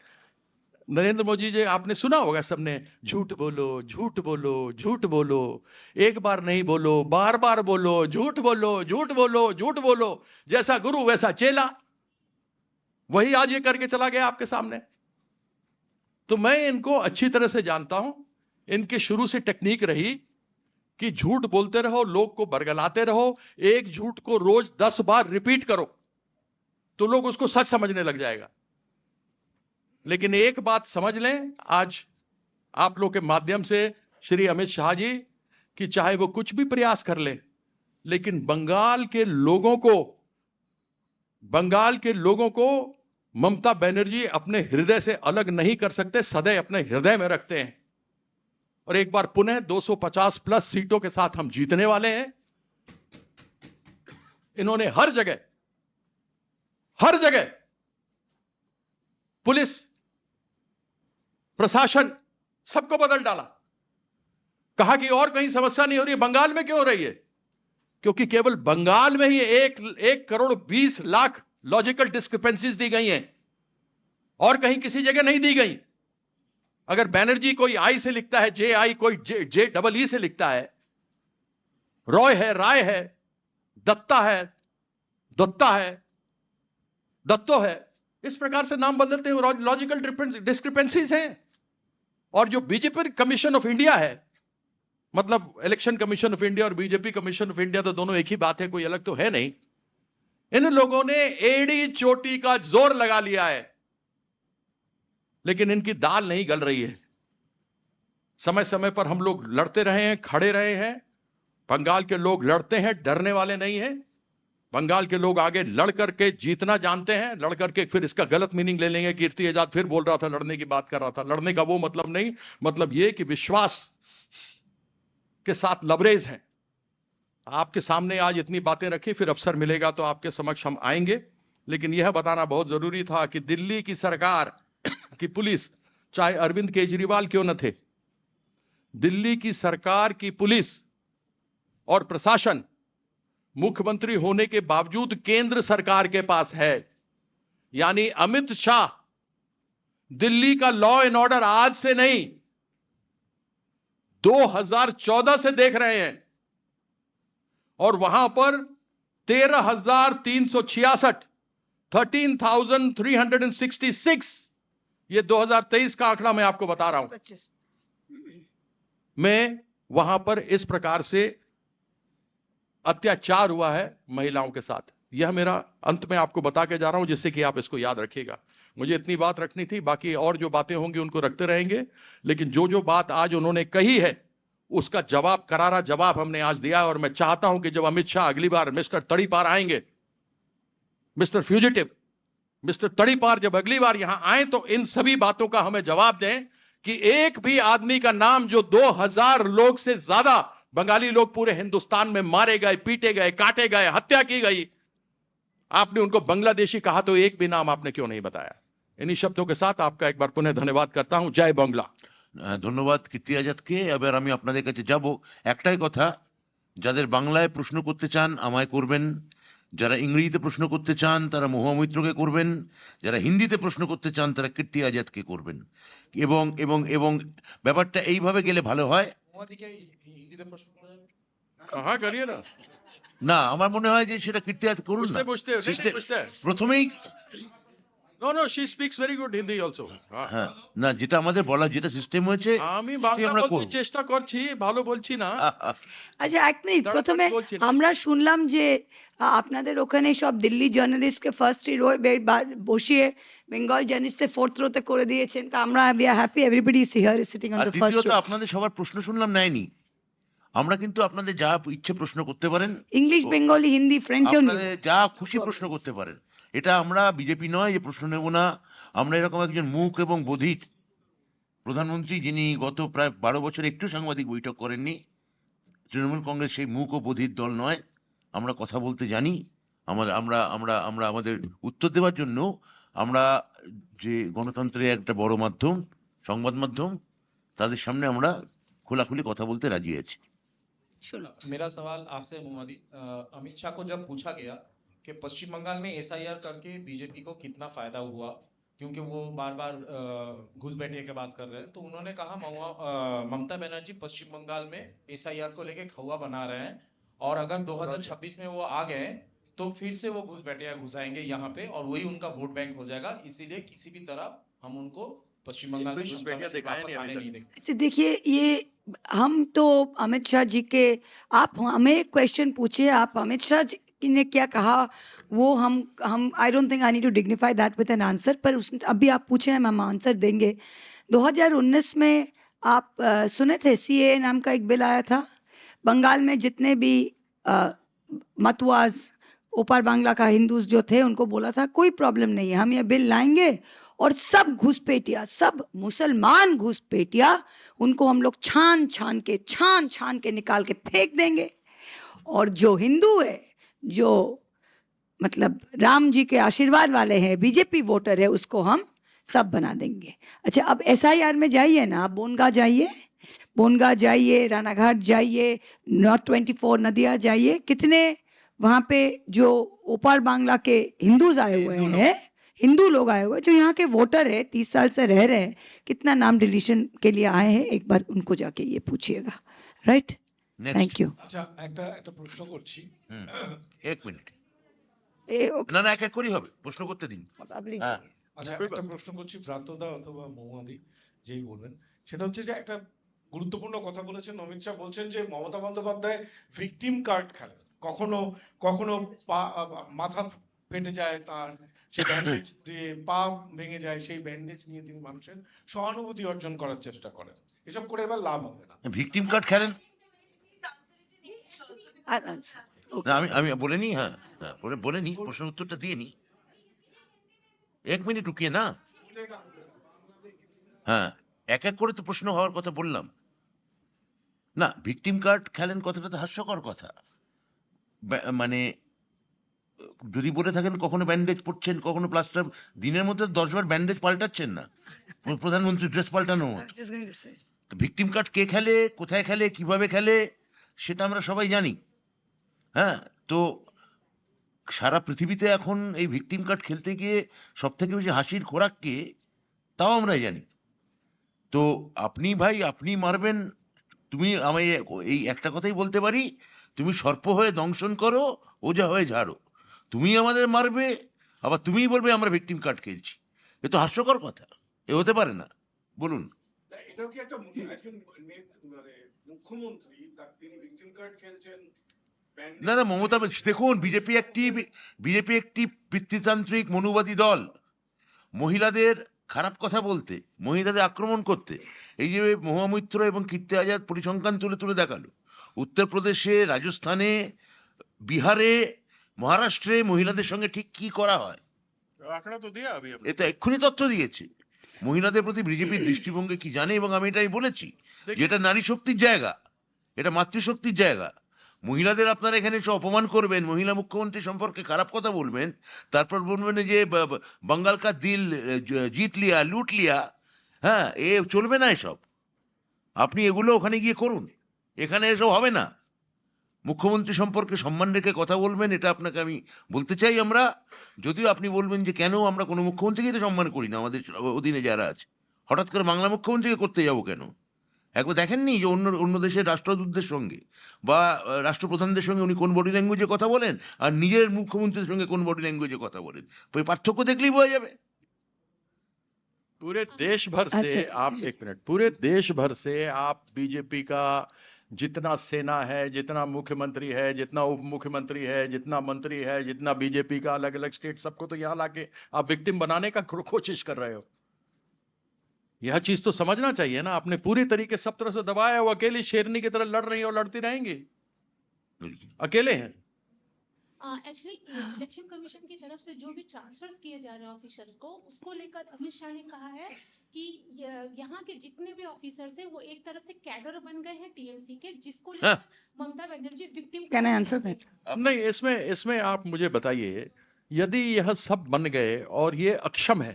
नरेंद्र मोदी जी, आपने सुना होगा सबने, झूठ बोलो, झूठ बोलो, झूठ बोलो, एक बार नहीं बोलो, बार बार बोलो, झूठ बोलो, झूठ बोलो, झूठ बोलो। जैसा गुरु वैसा चेला। वही आज ये करके चला गया आपके सामने। तो मैं इनको अच्छी तरह से जानता हूं। इनकी शुरू से टेक्निक रही कि झूठ बोलते रहो, लोग को बरगलाते रहो। एक झूठ को रोज 10 बार रिपीट करो तो लोग उसको सच समझने लग जाएगा। लेकिन एक बात समझ लें, आज आप लोग के माध्यम से श्री अमित शाह जी, कि चाहे वो कुछ भी प्रयास कर ले, लेकिन बंगाल के लोगों को ममता बनर्जी अपने हृदय से अलग नहीं कर सकते, सदैव अपने हृदय में रखते हैं। और एक बार पुनः 250 प्लस सीटों के साथ हम जीतने वाले हैं। इन्होंने हर जगह पुलिस, प्रशासन, सबको बदल डाला। कहा कि और कहीं समस्या नहीं हो रही, बंगाल में क्यों हो रही है? क्योंकि केवल बंगाल में ही 1 करोड़ 20 लाख लॉजिकल डिस्क्रिपेंसीज दी गई हैं और कहीं किसी जगह नहीं दी गई। अगर बैनर्जी कोई आई से लिखता है, JI, कोई JEE से लिखता है, रॉय है, राय है, दत्ता है, दत्ता है, दत्तो है, इस प्रकार से नाम बदलते हैं। लॉजिकल डिस्क्रिपेंसीज हैं। और जो बीजेपी कमीशन ऑफ इंडिया है, मतलब इलेक्शन कमीशन ऑफ इंडिया और बीजेपी कमीशन ऑफ इंडिया तो दोनों एक ही बात है, कोई अलग तो है नहीं। इन लोगों ने एड़ी चोटी का जोर लगा लिया है, लेकिन इनकी दाल नहीं गल रही है। समय समय पर हम लोग लड़ते रहे हैं, खड़े रहे हैं। बंगाल के लोग लड़ते हैं, डरने वाले नहीं हैं। बंगाल के लोग आगे लड़ करके जीतना जानते हैं। लड़ करके फिर इसका गलत मीनिंग ले लेंगे। कीर्ति आजाद फिर बोल रहा था, लड़ने की बात कर रहा था। लड़ने का वो मतलब नहीं, मतलब ये कि विश्वास के साथ लबरेज हैं। आपके सामने आज इतनी बातें रखी, फिर अवसर मिलेगा तो आपके समक्ष हम आएंगे। लेकिन यह बताना बहुत जरूरी था कि दिल्ली की सरकार की पुलिस, चाहे अरविंद केजरीवाल क्यों न थे, दिल्ली की सरकार की पुलिस और प्रशासन मुख्यमंत्री होने के बावजूद केंद्र सरकार के पास है। यानी अमित शाह दिल्ली का लॉ एंड ऑर्डर आज से नहीं 2014 से देख रहे हैं और वहां पर 13,366 13,366 ये 2023 का आंकड़ा मैं आपको बता रहा हूं, में वहां पर इस प्रकार से अत्याचार हुआ है महिलाओं के साथ। यह मेरा अंत में आपको बता के जा रहा हूं जिससे कि आप इसको याद रखिएगा। मुझे इतनी बात रखनी थी, बाकी और जो बातें होंगी उनको रखते रहेंगे, लेकिन जो जो बात आज उन्होंने कही है उसका जवाब, करारा जवाब हमने आज दिया है। और मैं चाहता हूं कि जब अमित शाह अगली बार मिस्टर तड़ीपार आएंगे, मिस्टर फ्यूजिटिव, मिस्टर तड़ीपार जब अगली बार यहां आए तो इन सभी बातों का हमें जवाब दें कि एक भी आदमी का नाम जो 2000 लोग से ज्यादा बंगाली लोग पूरे हिंदुस्तान में मारे गए, पीटे गए, काटे गए, हत्या की गई, आपने उनको बांग्लादेशी कहा तो एक भी नाम आपने क्यों नहीं बताया। इन्हीं शब्दों के साथ आपका एक बार पुनः धन्यवाद करता हूं। जय बांग्ला। ধন্যবাদ কীর্তি আজাদকে। এবার আমি আপনাদের কাছে যাব। একটাই কথা, যাদের বাংলায় প্রশ্ন করতে চান আমায় করবেন, যারা ইংরেজিতে প্রশ্ন করতে চান তারা মহুয়া মৈত্রকে করবেন, যারা হিন্দিতে প্রশ্ন করতে চান তারা কীর্তি আজাদকে করবেন। এবং এবং এবং ব্যাপারটা এইভাবে গেলে ভালো হয়। हाँ करिए ना। না, আমার মনে হয় যে সেটা কীর্তি আজাদ করুন না। প্রথমেই No, no, she speaks very good Hindi also. হ্যাঁ, না, যেটা আমাদের বলা, যেটা সিস্টেম হয়েছে আমি সেটাই বাংলা আমরা বলতে করব। চেষ্টা করছি, ভালো বলছি না। আচ্ছা, এক মিনিট, তারা প্রথমে বলছেন। আমরা শুনলাম যে আপনাদের ওখানে সব দিল্লি জার্নালিস্টকে ফার্স্ট রো বসিয়ে বেঙ্গল জার্নালিস্টে ফোর্থ রোতে করে দিয়েছেন। তা আমরা we are happy, everybody is here is sitting on our the first দ্বিতীয়ত রো। আপনাদের সবার প্রশ্ন শুনলাম নেয়নি। আমরা কিন্তু আপনাদের যা ইচ্ছে প্রশ্ন করতে পারেন, ইংলিশ, বেঙ্গলি, হিন্দি, ফ্রেঞ্চও নিয়ে। আপনাদের যা খুশি প্রশ্ন করতে পারেন। এটা আমরা বিজেপি নয় যে প্রশ্ন নেব না। আমরা এরকম একজন মুখ এবং বধির প্রধানমন্ত্রী, যিনি গত প্রায় 12 বছর একটু সাংবাদিক বৈঠক করেননি। তৃণমূল কংগ্রেস সেই মুখ ও বধির দল নয়। আমরা কথা বলতে জানি। আমরা আমরা আমরা আমরা আমাদের উত্তর দেওয়ার জন্য আমরা যে গণতন্ত্রের একটা বড় মাধ্যম, সংবাদ মাধ্যম, তাদের সামনে আমরা খোলাখুলি কথা বলতে রাজি আছি। मेरा सवाल आपसे मोदी, अमित शाह को जब पूछा गया कि पश्चिम बंगाल में एसआईआर करके बीजेपी को कितना फायदा हुआ, क्योंकि वो बार बार घुसपैठिए की बात कर रहे हैं, तो उन्होंने कहा ममता बनर्जी पश्चिम बंगाल में एसआईआर को लेके खौआ बना रहे हैं और अगर 2026 में वो आ गए तो फिर से वो घुसपैठिया घुसाएंगे यहाँ पे और वही उनका वोट बैंक हो जाएगा, इसीलिए किसी भी तरह हम उनको पश्चिम बंगाल में वापस आने नहीं देंगे। देखिए, ये हम तो अमित शाह जी के, आप हमें क्वेश्चन पूछिए, आप अमित शाह जी ने क्या कहा वो हम I don't think I need to dignify that with an answer, पर अभी आप पूछे हैं, हम आंसर देंगे। 2019 में आप सुने थे सीए नाम का एक बिल आया था। बंगाल में जितने भी मतवाज ओपार बांग्ला का हिंदूज जो थे उनको बोला था कोई प्रॉब्लम नहीं है, हम ये बिल लाएंगे और सब घुसपैठिया, सब मुसलमान घुसपैठिया, उनको हम लोग छान छान के निकाल के फेंक देंगे और जो हिंदू है, जो मतलब राम जी के आशीर्वाद वाले हैं, बीजेपी वोटर है, उसको हम सब बना देंगे। अच्छा, अब एसआईआर में जाइए ना, आप बोनगा जाइए, रानाघाट जाइए, नॉर्थ 24 नदिया जाइए, कितने वहां पे जो ओपार बांग्ला के हिंदूज आए हुए हैं, हिंदू लोग आए हुए जो यहाँ के वोटर है, 30 साल से रह रहे हैं, कितना नाम डिलीशन के लिए आए हैं, एक बार उनको जाके ये पूछिएगा। Right, thank you. আচ্ছা, একটা প্রশ্ন করছি। এক মিনিট, না না, এক এক করে হবে, প্রশ্ন করতে দিন। হ্যাঁ, আচ্ছা, একটা প্রশ্ন করছি ভ্রাতদা অথবা মৌমাদি, যেই বলবেন। সেটা হচ্ছে যে একটা গুরুত্বপূর্ণ কথা বলেছেন অমিত শাহ, বলছেন যে মমতা বন্দ্যোপাধ্যায় ভিকটিম কার্ড খেলেন, কখনো কখনো মাথা ফেটে যায় তার, সেই ব্যান্ডেজ দিয়ে পা ভেঙে যায়, সেই ব্যান্ডেজ নিয়ে তিনি মানুষের সহানুভূতি অর্জন করার চেষ্টা করেন। এসব করে এবার লাভ হবে না। ভিকটিম কার্ড খেলেন না, আমি বলিনি। হ্যাঁ, বলেনি, প্রশ্নের উত্তরটা দিয়ে নি। এক মিনিট রুকিয়ে না। হ্যাঁ, এক এক করে তো প্রশ্ন হওয়ার কথা বললাম না। ভিকটিম কার্ড খেলেন কথাটা তো হাস্যকর কথা। মানে যদি বলে থাকেন কখনো ব্যান্ডেজ পড়ছেন, কখনো প্লাস্টার, দিনের মধ্যে 10 বার ব্যান্ডেজ পাল্টাচ্ছেন না, প্রধানমন্ত্রী ড্রেস পাল্টানো। ভিকটিম কার্ড কে খেলে, কোথায় খেলে, কিভাবে খেলে, সেটা আমরা সবাই জানি। হ্যাঁ, তো সারা পৃথিবীতে এখন এই ভিকটিম কার্ড খেলতে গিয়ে সব থেকে বেশি হাসির খোরাক কে, তাও আমরা জানি। তো আপনি ভাই, আপনি মারবেন, তুমি আমায় এই একটা কথাই বলতে পারি, তুমি সর্প হয়ে দংশন করো, ওজা হয়ে ঝাড়ো। তুমি আমাদের মারবে, আবার তুমিই বলবে আমরা ভিকটিম কার্ড খেলছি। এ তো হাস্যকর কথা, এ হতে পারে না, বলুন। এটাও কি একটা একজন মানে মুখ্যমন্ত্রী তিনি ভিকটিম কার্ড খেলছেন? না না, মমতা দেখুন, বিজেপি একটি পিতৃতান্ত্রিক মনুবাদী দল। মহিলাদের খারাপ কথা বলতে, মহিলাদের আক্রমণ করতে, এই যে মহামৈত্র এবং কীর্তি আজাদ পরিসংখ্যান তুলে তুলে দেখালো, উত্তরপ্রদেশে, রাজস্থানে, বিহারে, মহারাষ্ট্রে মহিলাদের সঙ্গে ঠিক কি করা হয়, आंकड़ा तो दिया अभी हमने। এটা এক্ষুনি তথ্য দিয়েছে। মহিলাদের প্রতি বিজেপির দৃষ্টিভঙ্গি কি জানে, এবং আমি এটাই বলেছি যেটা নারী শক্তির জায়গা, এটা মাতৃশক্তির জায়গা। মহিলাদের আপনারা এখানে এসে অপমান করবেন, মহিলা মুখ্যমন্ত্রী সম্পর্কে খারাপ কথা বলবেন, তারপর বলবেন যে বাঙ্গাল কা দিল জিত লিয়া, লুট লিয়া। হ্যাঁ, এ চলবে না এসব। আপনি এগুলো ওখানে গিয়ে করুন, এখানে এসব হবে না। মুখ্যমন্ত্রী সম্পর্কে সম্মান রেখে কথা বলবেন, এটা আপনাকে আমি বলতে চাই। আমরা, যদিও আপনি বলবেন যে কেন আমরা কোনো মুখ্যমন্ত্রীকে তো সম্মান করি না, আমাদের অধীনে যারা আছে, হঠাৎ করে বাংলা মুখ্যমন্ত্রীকে করতে যাবো কেন? একবার দেখেননি যে অন্য দেশের রাষ্ট্রদূতদের সঙ্গে বা রাষ্ট্রপ্রধানদের সঙ্গে উনি কোন বডি ল্যাঙ্গুয়েজে কথা বলেন, আর নিজের মুখ্যমন্ত্রীর সঙ্গে কোন বডি ল্যাঙ্গুয়েজে কথা বলেন, ওই পার্থক্য দেখলেই বোঝা যাবে। पूरे देश भर से अच्छा। आप, एक मिनट, पूरे देश भर से आप बीजेपी का जितना सेना है, जितना मुख्यमंत्री है, जितना उप मुख्यमंत्री है, जितना मंत्री है, जितना बीजेपी का अलग अलग स्टेट, सबको तो यहाँ लाके आप विक्टिम बनाने का कोशिश कर रहे हो। यह चीज तो समझना चाहिए ना, आपने पूरी तरीके सब तरह से दबाया, वो अकेली शेरनी की तरह लड़ रही है और लड़ती रहेंगी, अकेले हैं। एक्चुअली इलेक्शन कमीशन की तरफ से जो भी ट्रांसफर्स किए जा रहे हैं ऑफिसर्स को, उसको लेकर अमित शाह ने कहा है कि यहाँ के जितने भी ऑफिसर्स हैं वो एक तरह से कैडर बन गए हैं टीएमसी के, जिसको लेकर Mamata Banerjee victim. Can I answer that? अब नहीं, इसमें आप मुझे बताइए, यदि यह सब बन गए और ये अक्षम है,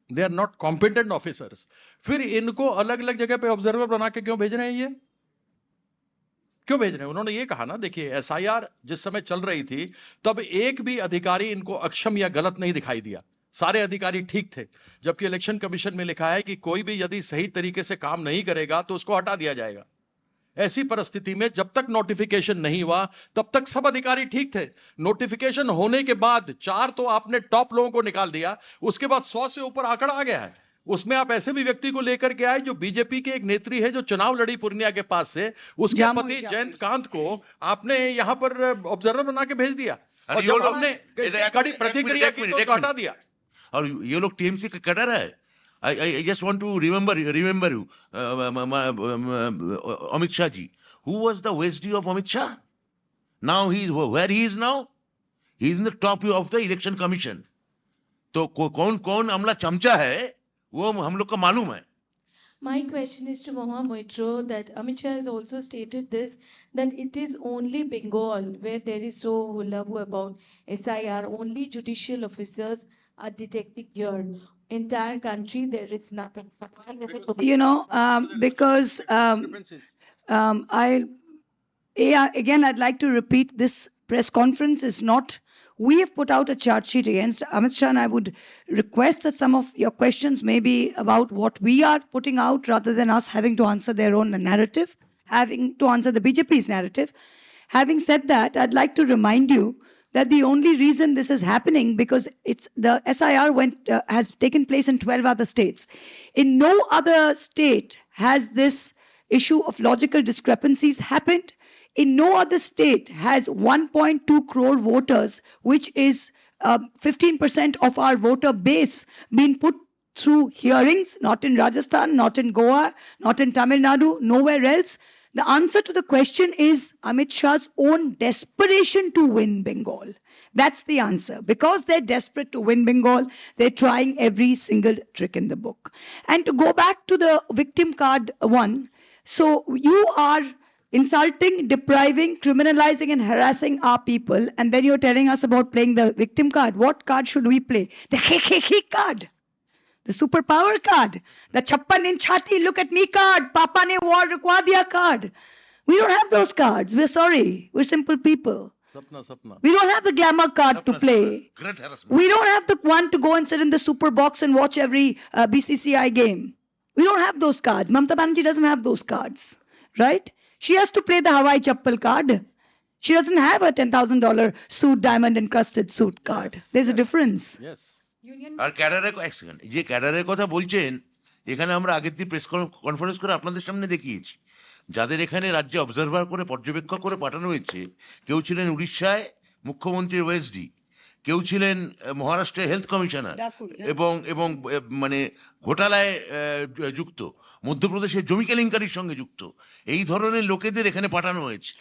they are not competent officers, फिर इनको अलग अलग जगह पे ऑब्जर्वर बना के क्यों भेज रहे हैं? ये क्यों भेज रहे हैं? उन्होंने ये कहा ना, देखिए एसआईआर जिस समय चल रही थी तब एक भी अधिकारी इनको अक्षम या गलत नहीं दिखाई दिया, सारे अधिकारी ठीक थे। जबकि इलेक्शन कमीशन में लिखा है कि कोई भी यदि सही तरीके से काम नहीं करेगा तो उसको हटा दिया जाएगा। ऐसी परिस्थिति में जब तक नोटिफिकेशन नहीं हुआ तब तक सब अधिकारी ठीक थे। नोटिफिकेशन होने के बाद 4 तो आपने टॉप लोगों को निकाल दिया, उसके बाद 100 से ऊपर आंकड़ा आ गया है। उसमें आप ऐसे भी व्यक्ति को लेकर के आए जो बीजेपी के एक नेत्री है, जो चुनाव लड़ी पूर्णिया के पास से, उसके जामुई, पति जामुई। जयंत कांत को आपने यहाँ पर ऑब्जर्वर बना के भेज दिया, और अरे ये जब लोग- हमने एक कड़ी मिनट, प्रतिक्रिया एक की मिनट, तो एक उसको हटा मिनट। दिया। और ये लोग टीएमसी का कैडर है। I just want to remember you, Amit Shah ji. Who was the VSD of Amit Shah? Now where he is now? He is in the top of the election commission. तो कौन अमला चमचा है वो हम लोग को मालूम है। My question is to Moha Moitro that Amit Shah has also stated this, that it is only Bengal where there is so hullabaloo about SIR, only judicial officers are detecting here. Entire country there is nothing. You know, because again, I'd like to repeat, this press conference is not, we have put out a charge sheet against Amit Shah, and I would request that some of your questions may be about what we are putting out rather than us having to answer their own narrative, having to answer the BJP's narrative. Having said that, I'd like to remind you that the only reason this is happening because it's the SIR has taken place in 12 other states. In no other state has this issue of logical discrepancies happened. In no other state has 1.2 crore voters, which is 15% of our voter base, been put through hearings, not in Rajasthan, not in Goa, not in Tamil Nadu, nowhere else. The answer to the question is Amit Shah's own desperation to win Bengal. That's the answer. Because they're desperate to win Bengal, they're trying every single trick in the book. And to go back to the victim card one, so you are insulting, depriving, criminalizing, and harassing our people, and then you're telling us about playing the victim card. What card should we play? The card. The superpower card, the 56-inch chhati, look at me card, Papa ne war rukwa diya card. We don't have those cards. We're sorry. We're simple people. Sapna. We don't have the glamour card to play. Great harassment. We don't have the one to go and sit in the super box and watch every BCCI game. We don't have those cards. Mamata Banerjee doesn't have those cards, right? She has to play the Hawaii Chappal card. She doesn't have a $10,000 suit, diamond encrusted suit card. There's a difference. Yes. আর ক্যাডারের এক second, যে ক্যাডারের কথা বলছেন, এখানে আমরা আগের দিন press conference করে আপনাদের সামনে দেখিয়েছি যাদের এখানে রাজ্যে অবজারভার করে পর্যবেক্ষক করে পাঠানো হয়েছে। কেউ ছিলেন উড়িষ্যায় মুখ্যমন্ত্রীর ওএসডি, কেউ ছিলেন মহারাষ্ট্রের হেলথ কমিশনার এবং এবং মানে ঘোটালায় যুক্ত, মধ্যপ্রদেশের জমি কেলেঙ্কারির সঙ্গে যুক্ত, এই ধরনের লোকেদের এখানে পাঠানো হয়েছে।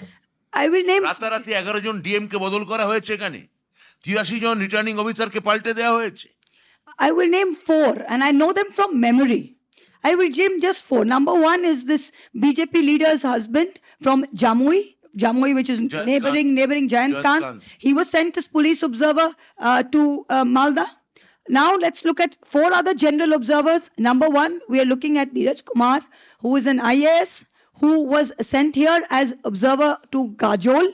I will name রাতারাতি 11 জন ডিএম কে বদল করা হয়েছে, এখানে 83 জন রিটার্নিং অফিসারকে পাল্টে দেওয়া হয়েছে। I will name 4 and I know them from memory. I will name just 4. Number 1 is this BJP leader's husband from Jamui, which is neighboring Giant Khan. He was sent as police observer to Malda. Now let's look at 4 other general observers. Number 1, we are looking at Neeraj Kumar, who is an IAS, who was sent here as observer to Kajol.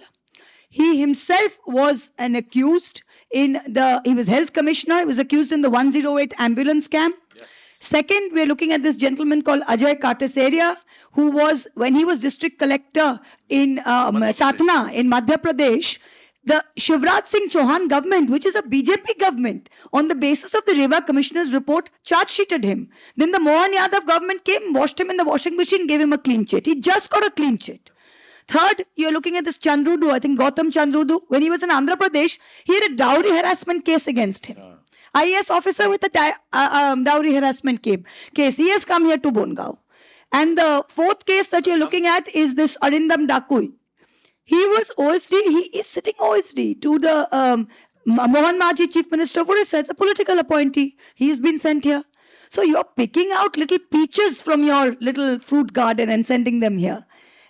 He himself was an accused he was health commissioner. He was accused in the 108 ambulance scam. Yes. Second, we're looking at this gentleman called Ajay Kataseria, who was, when he was district collector in Satna in Madhya Pradesh, the Shivraj Singh Chauhan government, which is a BJP government, on the basis of the Reva Commissioner's report, charge sheeted him. Then the Mohan Yadav government came, washed him in the washing machine, gave him a clean chit. He just got a clean chit. Third, you're looking at this Chandrudu, I think Gautam Chandrudu. When he was in Andhra Pradesh, he had a dowry harassment case against him. IAS officer with a dowry harassment case. He has come here to Bongaon. And the fourth case that you're looking at is this Arindam Dakui. He was OSD, he is sitting OSD to the Mohan Maji, Chief Minister of Orissa. It's a political appointee. He's been sent here. So you're picking out little peaches from your little fruit garden and sending them here.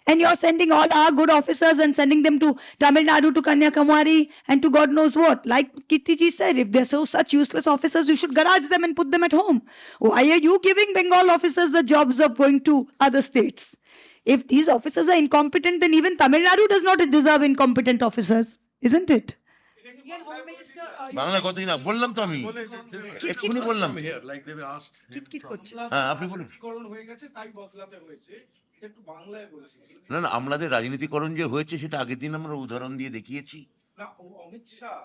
And you're sending all our good officers and sending them to Tamil Nadu, to Kanyakumari, and to God knows what. Like Kirtiji said, if they're such useless officers, you should garage them and put them at home. Why are you giving Bengal officers the jobs of going to other states? If these officers are incompetent, then even Tamil Nadu does not deserve incompetent officers, isn't it? Bangla কথাই না বললাম তো আমি, এক্ষুনি বললাম। Like they were asked. হ্যাঁ, আপনি বলুন। হয়ে গেছে তাই বদলাতে হয়েছে, এটা একটু বাংলায় বলেছি। না না, আমাদের রাজনীতিকরণ যে হয়েছে সেটা আগের দিন আমরা উদাহরণ দিয়ে দেখিয়েছি। না, অমিত শাহ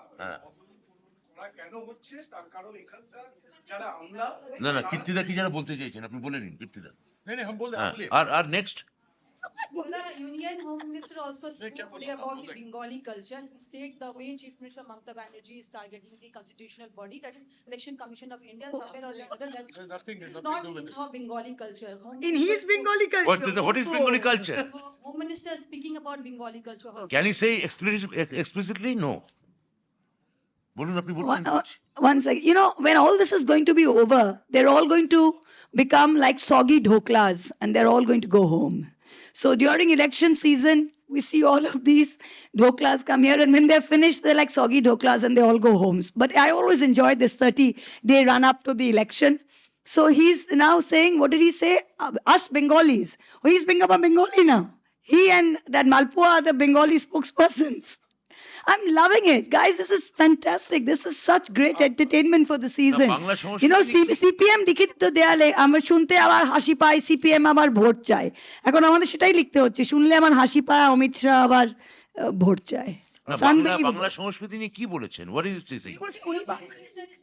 কেন হচ্ছে তার কারণ এখানকার যারা আমলা। না না, কীর্তিদা কি যারা বলতে চাইছেন আপনি বলে নিন, কীর্তিদা। नहीं हम बोल আর next The Union Home Minister also spoke today about the Bengali culture. He said the way Chief Minister Mamata Banerjee is targeting the constitutional body, that is Election Commission of India, somewhere or the other, that nothing is not in our Bengali culture. In his Bengali culture. what is Bengali culture? Home Minister is speaking about Bengali culture. Can you say explicitly? No. বলুন, আপনি বলুন। One second. You know, when all this is going to be over, they're all going to become like soggy dhoklas and they're all going to go home. So during election season, we see all of these dhoklas come here, and when they're finished, they're like soggy dhoklas and they all go homes. But I always enjoy this 30-day run up to the election. So he's now saying, what did he say? Us Bengalis. Oh, he's being a Bengali now. He and that Malpua are the Bengali spokespersons. I'm loving it. Guys, this is fantastic. This is such great entertainment for the season. You know, CPM লিখিত দেয়ালে আমার শুনতে আবার হাসি পায়, CPM আবার vote চায়। এখন আমাদের সেটাই লিখতে হচ্ছে, শুনলে আমার হাসি পায়, অমিত শাহ আবার ভোট চায়। বাংলা সংস্কৃতি নিয়ে কি বলেছেন? What is this?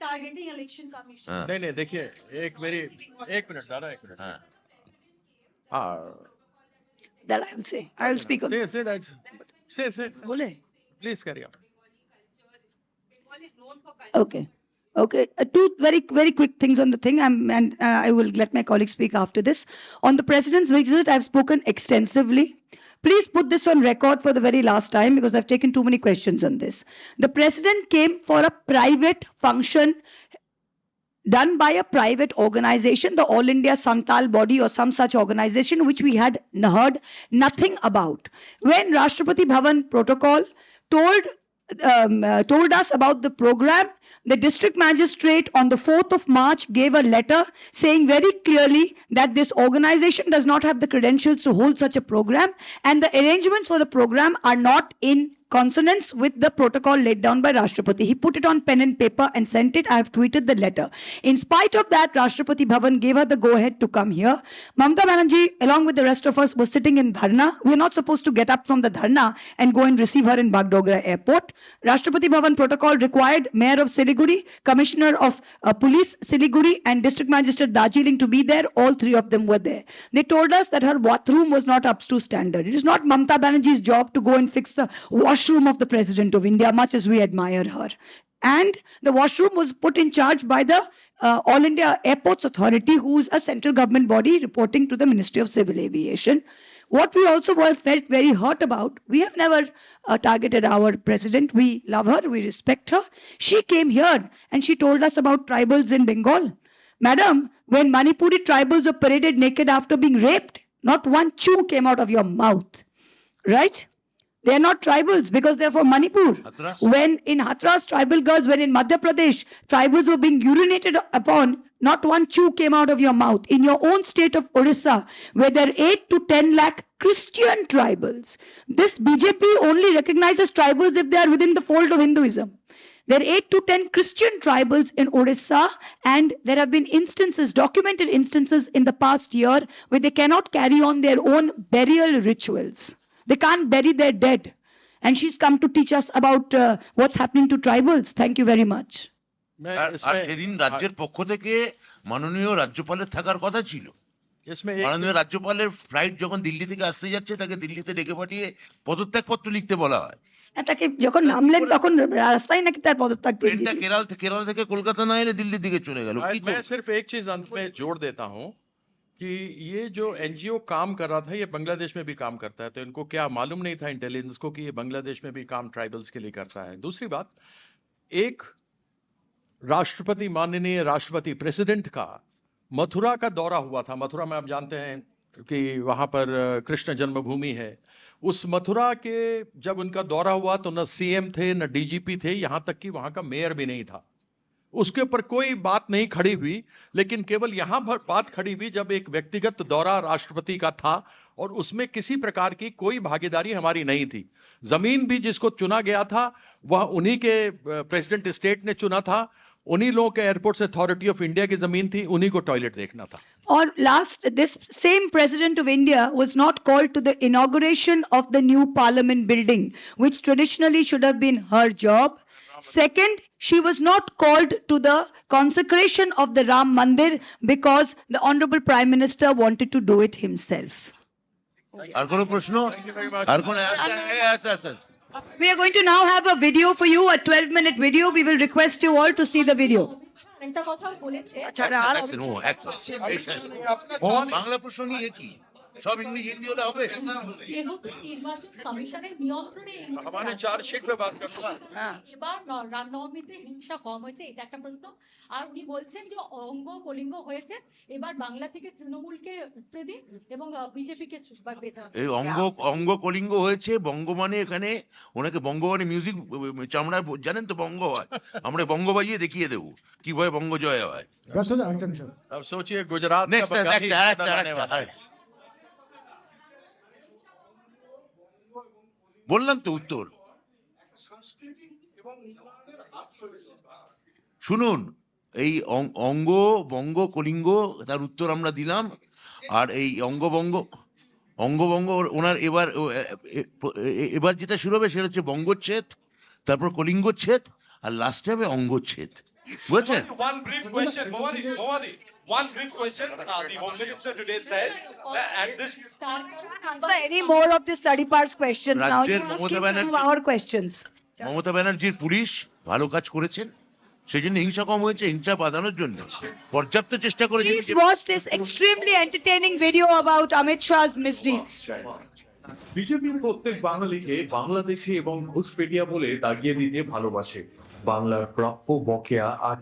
Targeting Election Commission. नहीं देखिए, एक मिनट दादा, एक minute. That I will say. I will speak on. Say that. Say. बोले? Please carry on. Okay. Two very quick things on the thing, and I will let my colleagues speak after this. On the president's visit, I've spoken extensively. Please put this on record for the very last time, because I've taken too many questions on this. The president came for a private function done by a private organization, the All India Santal Body or some such organization, which we had heard nothing about. When Rashtrapati Bhavan protocol told us about the program, the district magistrate on the 4th of March gave a letter saying very clearly that this organization does not have the credentials to hold such a program, and the arrangements for the program are not in consonance with the protocol laid down by Rashtrapati. He put it on pen and paper and sent it. I have tweeted the letter. In spite of that, Rashtrapati Bhavan gave her the go-ahead to come here. Mamata Banerjee, along with the rest of us, was sitting in dharna. We are not supposed to get up from the dharna and go and receive her in Bagdogra airport. Rashtrapati Bhavan protocol required Mayor of Siliguri, Commissioner of Police Siliguri and District Magistrate Darjeeling to be there. All three of them were there. They told us that her bathroom was not up to standard. It is not Mamata Banerjee's job to go and fix the washroom of the President of India, much as we admire her. And the washroom was put in charge by the All India Airports Authority, who is a central government body reporting to the Ministry of Civil Aviation. What we also felt very hurt about, we have never targeted our president. We love her, we respect her. She came here and she told us about tribals in Bengal. Madam, when Manipuri tribals were paraded naked after being raped, not one chew came out of your mouth. Right? They are not tribals because they are from Manipur. Hathras? When in Hathras, tribal girls, when in Madhya Pradesh, tribals were being urinated upon, not one chew came out of your mouth. In your own state of Orissa, where there are 8 to 10 lakh Christian tribals, this BJP only recognizes tribals if they are within the fold of Hinduism. There are 8 to 10 Christian tribals in Orissa, and there have been instances, documented instances in the past year, where they cannot carry on their own burial rituals. They can't bury their dead. And she's come to teach us about what's happening to tribals. Thank you very much. मैं আর इसमें সেদিন রাজ্যের পক্ষ থেকে মাননীয় রাজ্যপালের থাকার কথা ছিল। इसमें एक মাননীয় রাজ্যপালের ফ্লাইট যখন দিল্লি থেকে আসতে যাচ্ছে, তাকে দিল্লিতে ডেকে পাঠিয়ে পদত্যাগপত্র লিখতে বলা হয়। তাকে যখন নামলেন তখন রাস্তায় নাকি তার পদত্যাগ দিয়ে ট্রেনটা দিয়েছে। কেরল থেকে কলকাতা না এলে দিল্লির দিকে চলে গেল। কি मैं सिर्फ एक चीज अंत में जोड़ देता हूं कि ये जो एनजीओ काम कर रहा था, ये बांग्लादेश में भी काम करता है, तो इनको क्या मालूम नहीं था इंटेलिजेंस को कि ये बांग्लादेश में भी काम ट्राइबल्स के लिए करता है। दूसरी बात, एक राष्ट्रपति, माननीय राष्ट्रपति प्रेसिडेंट का मथुरा का दौरा हुआ था। मथुरा में आप जानते हैं कि वहां पर कृष्ण जन्मभूमि है। उस मथुरा के जब उनका दौरा हुआ तो न सीएम थे, न डीजीपी थे, यहां तक कि वहां का मेयर भी नहीं था। उसके ऊपर कोई बात नहीं खड़ी हुई, लेकिन केवल यहां पर बात खड़ी हुई जब एक व्यक्तिगत दौरा राष्ट्रपति का था और उसमें किसी प्रकार की कोई भागीदारी हमारी नहीं थी। जमीन भी जिसको चुना गया था वह उन्हीं के प्रेसिडेंट स्टेट ने चुना था, उन्हीं लोगों के एयरपोर्ट्स अथॉरिटी ऑफ इंडिया की जमीन थी, उन्हीं को टॉयलेट देखना था। Or last, this same president of India was not called to the inauguration of the new parliament building, which traditionally should have been her job. Second, she was not called to the consecration of the Ram Mandir because the Honorable Prime Minister wanted to do it himself. আর কোনো প্রশ্ন? আর কোনো? We are going to now have a video for you, a 12-minute video. We will request you all to see the video. একটা কথা বলেছে বাংলা প্রশ্ন নিয়ে কি সব ইংরেজি হিন্দি হলে হবে? যেহেতু নির্বাচন কমিশনের নিয়ন্ত্রণে এই মুহূর্তে हमारे चार्जशीट पे बात करना। এবার রামনবমীতে হিংসা কম হয়েছে, এটা একটা প্রশ্ন। আর উনি বলছেন যে অঙ্গ কলিঙ্গ হয়েছে, এবার বাংলা থেকে তৃণমূলকে উঠতে দিন এবং বিজেপি কে এই অঙ্গ কলিঙ্গ হয়েছে। বঙ্গ মানে এখানে ওনাকে বঙ্গ মানে মিউজিক চামড়া জানেন তো বঙ্গ হয়, আমরা বঙ্গ বাজিয়ে দেখিয়ে দেবো কিভাবে বঙ্গ জয় হয়। अब सोचिए गुजरात का Next, बंगाली একটা, बनाने वाला है। বললাম তো উত্তর শুনুন। এই অঙ্গ বঙ্গ কলিঙ্গ তার উত্তর আমরা দিলাম। আর এই অঙ্গবঙ্গ ওনার এবার যেটা শুরু হবে সেটা হচ্ছে বঙ্গচ্ছেদ, তারপর কলিঙ্গচ্ছেদ, আর লাস্টে হবে অঙ্গচ্ছেদ। বুঝছেন? One brief question, Momadi. One brief question. The Home Minister today said that at this. Answer any more of the study parts questions now. রাজ্যের You ask Mamata him some of Banerjee- our questions. Mamata ব্যানার্জির police ভালো কাজ করেছেন, সেই জন্য হিংসা কম হয়েছে। হিংসা বাঁধানোর জন্য পর্যাপ্ত চেষ্টা করেছে। Please watch this extremely entertaining video about Amit Shah's misdeeds. বিজেপির প্রত্যেক বাঙালিকে বাংলাদেশি এবং ঘুষপেটিয়া বলে দাগিয়ে দিতে ভালোবাসে। বাংলার প্রাপ্য বকেয়া আর